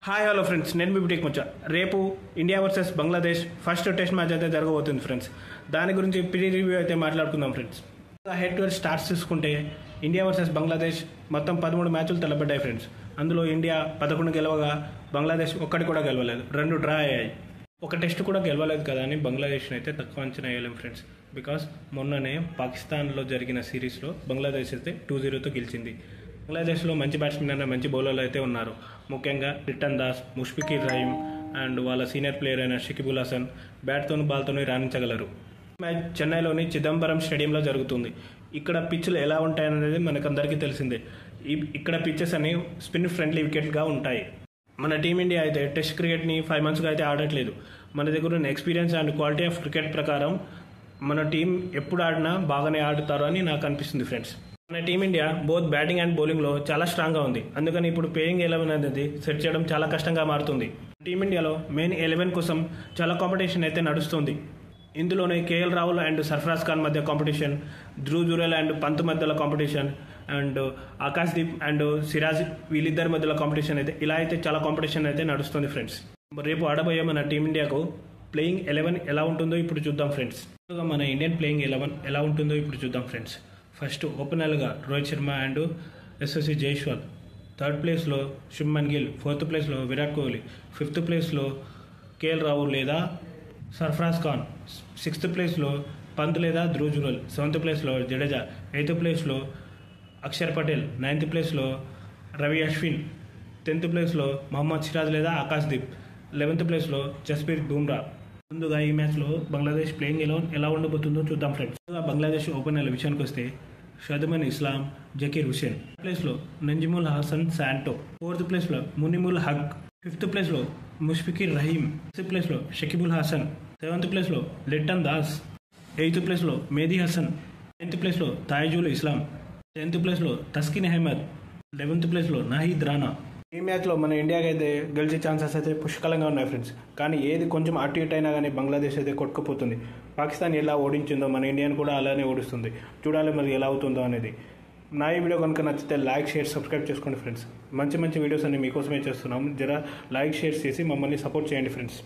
Hi hello friends, నేను మీ boutique ముచ్చ. రేపు India versus Bangladesh first test match అయితే జరగబోతుంది ఫ్రెండ్స్. దాని గురించి ప్రీ రివ్యూ అయితే మాట్లాడుకుందాం friends. Head to head starts చూసుకుంటే ఇండియా వర్సెస్ బంగ్లాదేశ్ మొత్తం 13 మ్యాచ్లు తలపడ్డాయి ఫ్రెండ్స్. అందులో ఇండియా 11 గెలవగా బంగ్లాదేశ్ ఒక్కటి కూడా గెలవలేదు, 2 డ్రా అయ్యాయి. ఒక టెస్ట్ కూడా గెలవలేదు కదా అని బంగ్లాదేశ్ని అయితే తక్కువ అంచనా వేయలేం ఫ్రెండ్స్. బికాస్ మొన్ననే పాకిస్తాన్లో జరిగిన సిరీస్లో బంగ్లాదేశ్ అయితే 2-0తో గెలిచింది. బంగ్లాదేశ్లో మంచి బ్యాట్స్మెన్ అయిన మంచి బౌలర్లు అయితే ఉన్నారు. ముఖ్యంగా లిటన్ దాస్, ముష్ఫికర్ రహీమ్ అండ్ వాళ్ళ సీనియర్ ప్లేయర్ అయిన షకీబుల్ హసన్ బ్యాట్తోనూ బాల్తోనూ రాణించగలరు. మ్యాచ్ చెన్నైలోని చిదంబరం స్టేడియంలో జరుగుతుంది. ఇక్కడ పిచ్లు ఎలా ఉంటాయనేది మనకందరికీ తెలిసిందే. ఇక్కడ పిచ్చెస్ అన్ని స్పిన్ ఫ్రెండ్లీ వికెట్గా ఉంటాయి. మన టీమిండియా అయితే టెస్ట్ క్రికెట్ని 5 monthsగా అయితే ఆడట్లేదు. మన దగ్గర ఉన్న experience and quality of cricket ప్రకారం మన టీం ఎప్పుడు ఆడినా బాగానే ఆడుతారు అని నాకు అనిపిస్తుంది ఫ్రెండ్స్. మన టీమిండియా బోత్ బ్యాటింగ్ అండ్ బౌలింగ్లో చాలా స్ట్రాంగ్గా ఉంది. అందుకని ఇప్పుడు ప్లేయింగ్ 11 అనేది సెట్ చేయడం చాలా కష్టంగా మారుతుంది. టీమిండియాలో మెయిన్ 11 కోసం చాలా కాంపిటీషన్ అయితే నడుస్తుంది. ఇందులోనే కేఎల్ రాహుల్ అండ్ సర్ఫరాజ్ ఖాన్ మధ్య కాంపిటీషన్, ధ్రువ్ జురేల్ అండ్ పంత్ మధ్యలో competition, and Akash Deep and Siraj వీళ్ళిద్దరి మధ్యలో కాంపిటీషన్ అయితే ఇలా అయితే చాలా కాంపిటీషన్ అయితే నడుస్తుంది ఫ్రెండ్స్. రేపు ఆడబోయే మన టీమిండియాకు ప్లేయింగ్ 11 ఎలా ఉంటుందో ఇప్పుడు చూద్దాం ఫ్రెండ్స్. మన ఇండియన్ ప్లేయింగ్ 11 ఎలా ఉంటుందో ఇప్పుడు చూద్దాం ఫ్రెండ్స్. ఫస్ట్ ఓపెనర్గా రోహిత్ శర్మ అండ్ యశస్వి జైస్వాల్, 3rd ప్లేస్లో శుభ్మన్ గిల్, 4th ప్లేస్లో విరాట్ కోహ్లీ, 5th ప్లేస్లో కేఎల్ రాహుల్ లేదా సర్ఫరాజ్ ఖాన్, 6th ప్లేస్లో పంత్ లేదా ధ్రువ్ జురేల్, 7th ప్లేస్లో జడేజా, 8th ప్లేస్లో అక్షర్ పటేల్, 9th ప్లేస్లో రవి అశ్విన్, 10th ప్లేస్లో మహమ్మద్ సిరాజ్ లేదా ఆకాశ్ దీప్, 11th ప్లేస్లో జస్ప్రీత్ బుమ్రా. ముందుగా ఈ మ్యాచ్లో బంగ్లాదేశ్ ప్లేయింగ్ ఎలా ఉండబోతుందో చూద్దాం ఫ్రెండ్స్. బంగ్లాదేశ్ ఓపెనర్ల విషయానికి వస్తే షదమన్ ఇస్లాం, జకీర్ హుసేన్, ప్లేస్లో నంజిముల్ హసన్ శాంటో, 4th ప్లేస్లో మునిముల్ హక్, 5th ప్లేస్లో ముష్ఫికర్ రహీమ్, 6th ప్లేస్లో షకీబుల్ హసన్, 7th ప్లేస్లో లిటన్ దాస్, 8th ప్లేస్లో మెహదీ హసన్, 9th ప్లేస్లో తాయిజుల్ ఇస్లాం, 10th ప్లేస్లో తస్కిన్ అహ్మద్, 11th ప్లేస్లో నాహిద్ రానా. ఈ మ్యాచ్లో మన ఇండియాకి అయితే గెలిచే ఛాన్సెస్ అయితే పుష్కలంగా ఉన్నాయి ఫ్రెండ్స్. కానీ ఏది కొంచెం అటు ఇటు అయినా కానీ బంగ్లాదేశ్ అయితే కొట్టుకుపోతుంది. పాకిస్తాన్ ఎలా ఓడించిందో మన ఇండియాని కూడా అలానే ఓడిస్తుంది. చూడాలి మరి ఎలా అవుతుందో అనేది. నా ఈ వీడియో కనుక నచ్చితే లైక్, షేర్, సబ్స్క్రైబ్ చేసుకోండి ఫ్రెండ్స్. మంచి వీడియోస్ అన్ని మీకోసమే చేస్తున్నాం. జర లైక్, షేర్ చేసి మమ్మల్ని సపోర్ట్ చేయండి ఫ్రెండ్స్.